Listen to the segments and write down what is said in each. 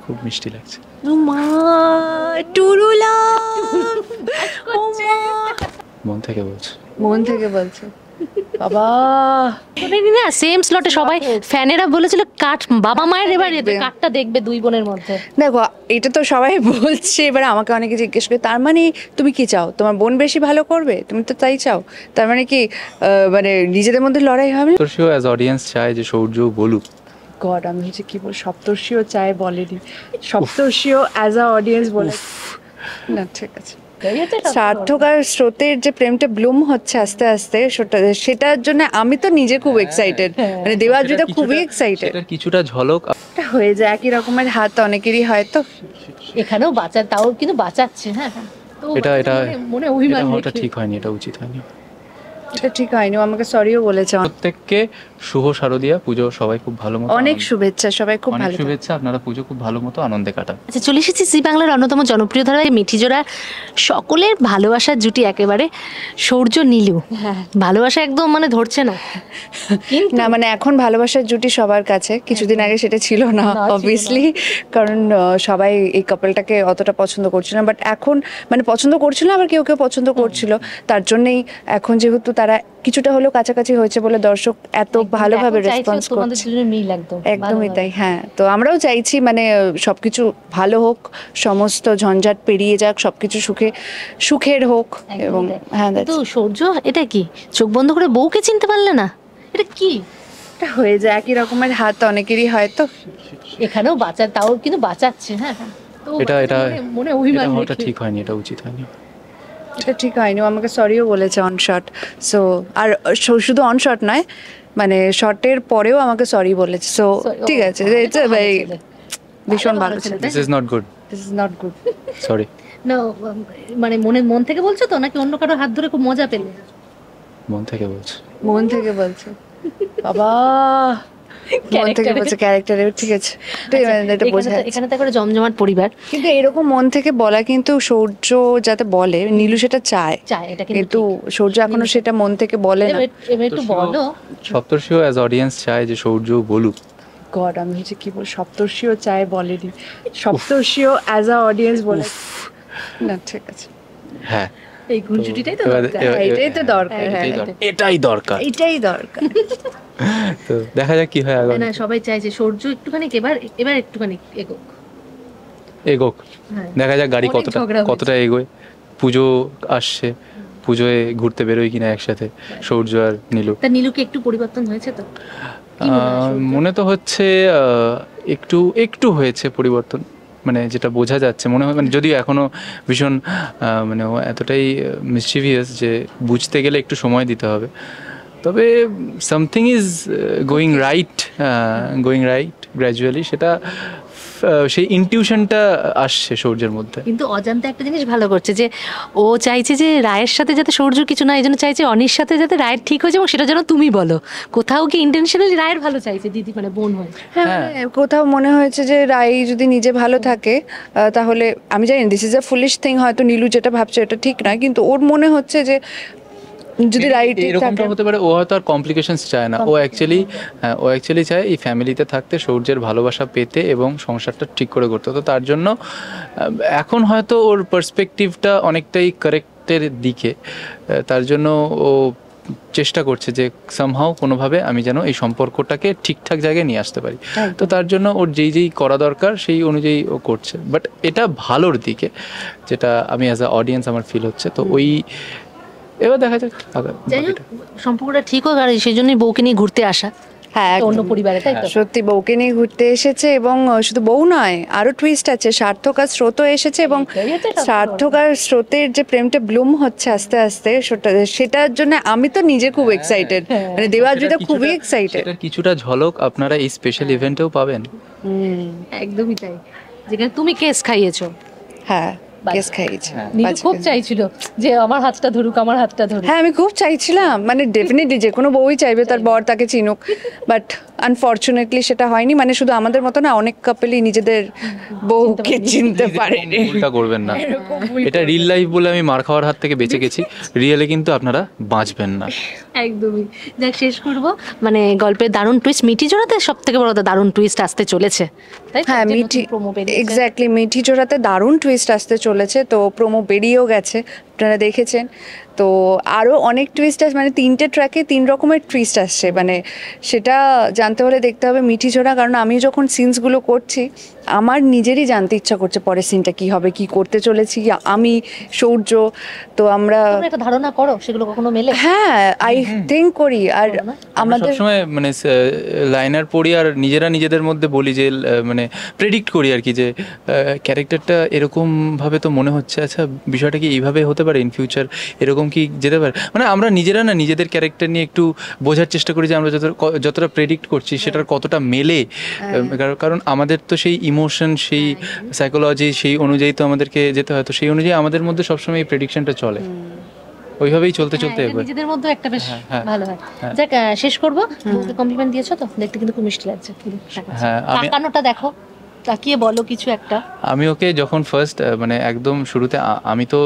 খুব মিষ্টি লাগছে। মা টুরুলা মন থেকে বলছি। মন থেকে বলছে বাবা। না সেম স্লটে সবাই ফ্যানেরা বলেছিল কাট বাবা মায়ের এবার কাটটা দেখবে দুই বোনের মধ্যে। দেখো এটা তো সবাই বলছে, এবার আমাকে অনেকে জিজ্ঞেস করে তার মানে তুমি কি চাও, তোমার বোন বেশি ভালো করবে, তুমি তো তাই চাও, তার মানে কি মানে নিজেদের মধ্যে লড়াই হবে? সপ্তর্ষিও অ্যাজ অডিয়েন্স চায় যে সৌর্য বলুক। গড আমি হচ্ছে কি বল, সপ্তর্ষিও চায় বলেনি, সপ্তর্ষিও অ্যাজ আ অডিয়েন্স বলে না। ঠিক আছে, সার্থক আর স্রোতের যে প্রেমটা ব্লুম হচ্ছে আস্তে আস্তে, সেটার জন্য আমি তো নিজে খুব এক্সাইটেড, মানে দেবাদ্রিতা খুবই এক্সাইটেড। কিছুটা ঝলক হয়ে যায় একই রকমের হাত অনেকেরই হয়, তো এখানেও বাঁচা, তাও কিন্তু বাঁচাচ্ছে। হ্যাঁ এটা মনে অভিমান হওয়াটা ঠিক হয়নি, এটা উচিত হয়নি, এটা ঠিক হয়নি। ও আমাকে সরিও বলেছে। প্রত্যেককে শুভ শারদিয়া পুজো, সবাই খুব ভালো মতো অনেক শুভেচ্ছা, সবাই খুব ভালো শুভেচ্ছা, আপনারা পুজো খুব ভালো মতো আনন্দে কাটান। আচ্ছা চলে এসেছি জি বাংলার অন্যতম জনপ্রিয় ধারাবাহিক মিঠিজোড়া, সকলের ভালোবাসার জুটি একেবারে সৌর্য নীলু। ভালোবাসা একদম মানে ধরছে না না, মানে এখন ভালোবাসার জুটি সবার কাছে, কিছুদিন আগে সেটা ছিল না অবভিয়াসলি, কারণ সবাই এই কাপলটাকে অতটা পছন্দ করছিল না, বাট এখন মানে পছন্দ করছিল না, আবার কেউ কেউ পছন্দ করছিল, তার জন্যই এখন যেহেতু তারা কিছুটা হলেও কাছাকাছি হয়েছে বলে দর্শক এত ভালোভাবে রেসপন্স করছে। একদমই তাই। হ্যাঁ, তো আমরাও চাইছি মানে সবকিছু ভালো হোক, সমস্ত ঝঞ্ঝাট পেরিয়ে যাক, সবকিছু সুখের হোক। এবং হ্যাঁ তো সৌর্য এটা কি চোখ বন্ধ করে বউকে চিনতে পারলে না? এটা কি? এটা হয়ে যায় একই রকমের হাত অনেকেরই হয়, তো এখানেও বাঁচা, তাও কিন্তু বাঁচাচ্ছে। হ্যাঁ এটা মনে অভিমান হওয়াটা ঠিক হয়নি, এটা উচিত হয়নি, এটা ঠিক হয়নি। ও আমাকে সরিও বলেছে অন শট। সো আর শুধু অন শট নয়, মানে শটের পরেও আমাকে সরি বলেছে। সো ঠিক আছে, ভীষণ ভালো ছিল। This is not good, this is not good, sorry. না মানে মন থেকে বলছো তো, নাকি অন্য কারো হাত ধরে খুব মজা পেলে? মন থেকে বলছি। মন থেকে বলছে বাবা, মন থেকে বলছে ক্যারেক্টারে। ঠিক আছে, এটা বোঝা যাচ্ছে। এখানে তো একটা জমজমাট পরিবার, কিন্তু এরকম মন থেকে বলা কিন্তু সৌর্য যাতে বলে, নীলু সেটা চায়, এটা কিন্তু সৌর্য এখনো সেটা মন থেকে বলে না। এবার একটু বলো। সপ্তর্ষিও অ্যাজ অডিয়েন্স চায় যে সৌর্য বলুক। গড আমি হচ্ছে কি বল, সপ্তর্ষিও চায় বলেনি, সপ্তর্ষিও অ্যাজ আ অডিয়েন্স বলে না। ঠিক আছে, হ্যাঁ এই গুঞ্জুটিটাই তো এটাই তো দরকার, এটাই দরকার। তো দেখা যাক কি হয় আগামী। না সবাই চাইছে সৌর্য একটুখানি এবার একটুখানি এগোক, দেখা যাক গাড়ি কতটা এগোয়। পুজো আসছে, পুজোয় ঘুরতে বেরোয় কিনা একসাথে সৌর্য আর নীলু। তা নীলুকে একটু পরিবর্তন হয়েছে তো? মনে তো হচ্ছে একটু হয়েছে পরিবর্তন, মানে যেটা বোঝা যাচ্ছে মনে হয়, মানে যদিও এখনো ভীষণ মানে এতটাই মিসচিভিয়াস যে বুঝতে গেলে একটু সময় দিতে হবে, তবে something is going right gradually, সেটা সেই ইনটিউশনটা আসছে সৌর্যের মধ্যে। কিন্তু অজান্তে একটা জিনিস ভালো করছে যে ও চাইছে যে রায়ের সাথে যাতে সৌর্য কিছু না, এই জন্য চাইছে অনির সাথে যাতে রায়ের ঠিক হয়েছে, এবং সেটা যেন তুমি বলো। কোথাও কি ইন্টেনশনালি রায়ের ভালো চাইছে দিদি, মানে বোন হয়? হ্যাঁ, কোথাও মনে হয়েছে যে রাই যদি নিজে ভালো থাকে তাহলে, আমি জানি this is a foolish thing, হয়তো নীলু যেটা ভাবছে এটা ঠিক নয়, কিন্তু ওর মনে হচ্ছে যে যদি রাইট এরকমটা হতে পারে, ও হয়তো আর কমপ্লিকেশনস চায় না, ও অ্যাকচুয়ালি চায় এই ফ্যামিলিতে থাকতে, সৌর্যের ভালোবাসা পেতে এবং সংসারটা ঠিক করে করতে। তো তার জন্য এখন হয়তো ওর পার্সপেক্টিভটা অনেকটাই কারেক্টের দিকে, তার জন্য ও চেষ্টা করছে যে সামহাও কোনোভাবে আমি যেন এই সম্পর্কটাকে ঠিকঠাক জায়গায় নিয়ে আসতে পারি। তো তার জন্য ওর যেই করা দরকার সেই অনুযায়ী ও করছে, বাট এটা ভালোর দিকে, যেটা আমি অ্যাজ আ অডিয়েন্স আমার ফিল হচ্ছে। তো এবার দেখা যাক সম্পর্কটা ঠিক হোক, আর সেই জন্যই বউকে নিয়ে ঘুরতে আসা। হ্যাঁ, অন্য পরিবারে, তাই তো? সত্যি বউকে নিয়ে ঘুরতে এসেছে, এবং শুধু বউ নয়, আরো টুইস্ট আছে, সার্থক আর স্রোতও এসেছে, এবং সার্থক আর স্রোতের যে প্রেমটা ব্লুম হচ্ছে আস্তে আস্তে, সেটার জন্য আমি তো নিজে খুব এক্সাইটেড, মানে দেবাদ্রিতা খুবই এক্সাইটেড। কিছুটা ঝলক আপনারা এই স্পেশাল ইভেন্টেও পাবেন। একদমই তাই, যেখানে তুমি কেস খাইয়েছো। হ্যাঁ, কেস খাইয়েছি। নীলু খুব চাইছিল যে আমার হাতটা ধরুক। হ্যাঁ, আমি খুব চাইছিলাম, মানে ডেফিনেটলি যে কোনো বউই চাইবে তার বর তাকে চিনুক, বাট আনফর্চুনেটলি সেটা হয়নি, মানে শুধু আমাদের মতো না, অনেক কাপেলই নিজেদের বউকে চিনতে পারেনি। ভুলটা করবেন না, এটা রিল লাইফ বলে আমি মার খাওয়ার হাত থেকে বেঁচে গেছি, রিয়েলে কিন্তু আপনারা বাঁচবেন না। একদমই। যাক, শেষ করব, মানে গল্পের দারুণ টুইস্ট, মিঠি জোড়াতে সব থেকে বড় কথা দারুণ টুইস্ট আসতে চলেছে, তাই তো? হ্যাঁ, যে মিঠি, নতুন promo বেরিয়েছে। এক্স্যাক্টলি, মিঠি জোড়াতে দারুণ টুইস্ট আসতে চলেছে, তো প্রোমো বেরিয়েও গেছে, আপনারা দেখেছেন। তো আরও অনেক টুইস্ট আসছে, মানে 3টে ট্র্যাকে 3 রকমের টুইস্ট আসছে, মানে সেটা জানতে হলে দেখতে হবে মিঠি জোড়া। কারণ আমি যখন সিনসগুলো করছি আমার নিজেরই জানতে ইচ্ছা করছে পরের সিনটা কী হবে, কি করতে চলেছি আমি, সৌর্য। তো আমরা তোমরা একটা ধারণা করো সেগুলো কখনো মেলে? হ্যাঁ, আই থিঙ্ক করি। আর আমাদের সবসময় মানে লাইনার পড়ি আর নিজেদের মধ্যে বলি যে মানে প্রেডিক্ট করি আর কি, যে ক্যারেক্টারটা এরকম ভাবে তো মনে হচ্ছে, আচ্ছা বিষয়টা কি এইভাবে হতে পারে ইন ফিউচার, এরকম কি যেতে পারে, মানে আমরা নিজেরা না নিজেদের ক্যারেক্টার নিয়ে একটু বোঝার চেষ্টা করি যে আমরা যতটা প্রেডিক্ট করছি সেটার কতটা মেলে। কারণ আমাদের তো সেই ইমোশন, সেই সাইকোলজি, সেই অনুযায়ী তো আমাদেরকে যেতে হয়, তো সেই অনুযায়ী আমাদের মধ্যে সবসময় এই প্রেডিকশনটা চলে, ওইভাবেই চলতে চলতে হ্যাঁ, এবার নিজেদের মধ্যে একটা বেশ হ্যাঁ, ভালো হয়। যাক, শেষ করবো, বউকে কমপ্লিমেন্ট দিয়েছো তো, দেখতে কিন্তু খুব মিষ্টি লাগছে। হ্যাঁ, তাকানোটা দেখো, তাকিয়ে বলো কিছু একটা। আমি ওকে যখন ফার্স্ট মানে একদম শুরুতে আমি তো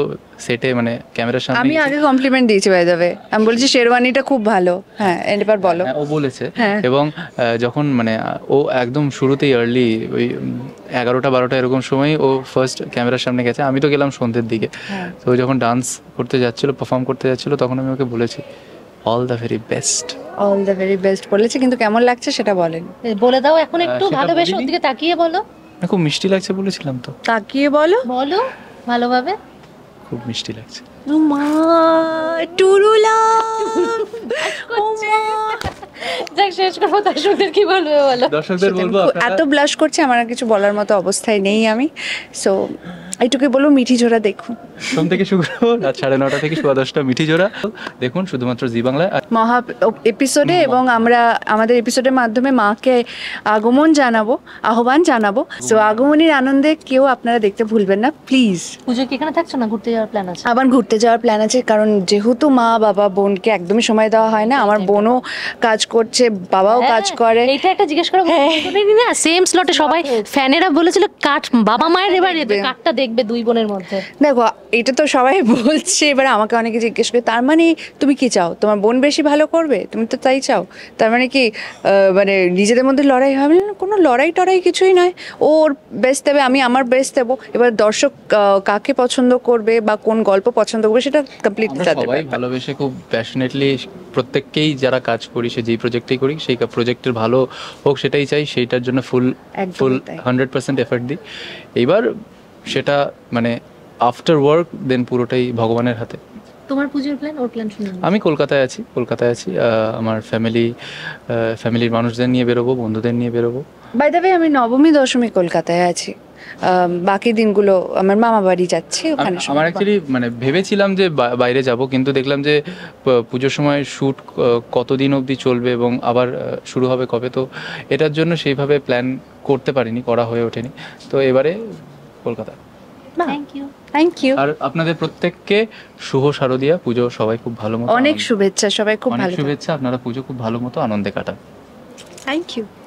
সেটে মানে ক্যামেরার সামনে আমি আগে কমপ্লিমেন্ট দিয়েছি বাই দ্য ওয়ে, আমি বলছি শেরওয়ানিটা খুব ভালো। হ্যাঁ, এবার বলো। ও বলেছে। হ্যাঁ। এবং যখন মানে ও একদম শুরুতেই আর্লি ওই 11টা-12টা এরকম সময় ও ফার্স্ট ক্যামেরার সামনে গেছে, আমি তো গেলাম সন্ধ্যের দিকে। তো ও যখন ডান্স করতে যাচ্ছিল, পারফর্ম করতে যাচ্ছিল, তখন আমি ওকে বলেছি all the very best. All the very best বলেছে, কিন্তু কেমন লাগছে সেটা বলেন। বলে দাও এখন একটু, সেটা ভালোবেসে বলিনি। ওদিকে তাকিয়ে বলো। না, খুব মিষ্টি লাগছে বলেছিলাম তো, তাকিয়ে বলো। বলো ভালোভাবে। খুব মিষ্টি লাগছে। মা টুরুলা যাক, শেষ করবো, দর্শকদের কি বলবে বলো? দর্শকদের বলবো এত ব্লাশ করছে, আমার আর কিছু বলার মতো অবস্থায় নেই আমি। সো এইটুকুই বলবো, মিঠি জোড়া দেখুন। সোম থেকে শুক্র রাত 9:30 থেকে 10:15 মিঠি জোড়া দেখুন শুধুমাত্র জি বাংলায়। মহা এপিসোডে, এবং আমরা আমাদের এপিসোডের মাধ্যমে মাকে আগমন জানাবো, আহ্বান জানাবো। সো আগমনীর আনন্দে কেউ আপনারা দেখতে ভুলবেন না প্লিজ। পুজো কি এখানে থাকছো না, ঘুরতে যাওয়ার প্ল্যান আছে? আবার ঘুরতে যাওয়ার প্ল্যান আছে, কারণ যেহেতু মা বাবা বোনকে একদমই সময় দেওয়া হয় না, আমার বোনও কাজ করছে, বাবাও কাজ করে। এইটা একটা জিজ্ঞেস করো না, সেম স্লটে সবাই ফ্যানেরা বলেছিল কাট বাবা মায়ের, এবার কাটটা দেখবে দুই বোনের মধ্যে। দেখো, এটা তো সবাই বলছে, এবার আমাকে অনেকে জিজ্ঞেস করে তার মানে তুমি কি চাও, তোমার বোন বেশি ভালো করবে, তুমি তো তাই চাও, তার মানে কি মানে নিজেদের মধ্যে লড়াই হবে না? কোনো লড়াই টড়াই কিছুই নয়, ওর বেস্ট দেবে, আমি আমার বেস্ট দেবো। এবার দর্শক কাকে পছন্দ করবে বা কোন গল্প পছন্দ করবে সেটা কমপ্লিটলি আমরা সবাই ভালোবেসে খুব প্যাশনেটলি প্রত্যেককেই যারা কাজ করি, সে যেই প্রজেক্টেই করি সেই প্রজেক্টের ভালো হোক সেটাই চাই, সেইটার জন্য ফুল একদমই তাই। 100% এফর্ট দিই। এইবার সেটা মানে আফটার ওয়ার্ক দেন পুরোটাই ভগবানের হাতে। তোমার পুজোর প্ল্যান, ওর প্ল্যান শুনুন। আমি কলকাতায় আছি, আমার ফ্যামিলির মানুষদের নিয়ে বেরোবো, বন্ধুদের নিয়ে বেরোবো। বাই দ্য ওয়ে, আমি নবমী দশমী কলকাতায় আছি, বাকি দিনগুলো আমার মামা বাড়ি যাচ্ছি, ওখানে আমার অ্যাকচুয়ালি মানে ভেবেছিলাম যে বাইরে যাব, কিন্তু দেখলাম যে পুজোর সময় শ্যুট কতদিন অবধি চলবে এবং আবার শুরু হবে কবে, তো এটার জন্য সেইভাবে প্ল্যান করতে পারিনি, করা হয়ে ওঠেনি। তো এবারে কলকাতা। Thank you. আর আপনাদের প্রত্যেককে শুভ শারদীয়া পুজো, সবাই খুব ভালো মতো অনেক শুভেচ্ছা, সবাই খুব অনেক ভালো। শুভেচ্ছা, আপনারা পুজো খুব ভালো মতো আনন্দে কাটান। Thank you.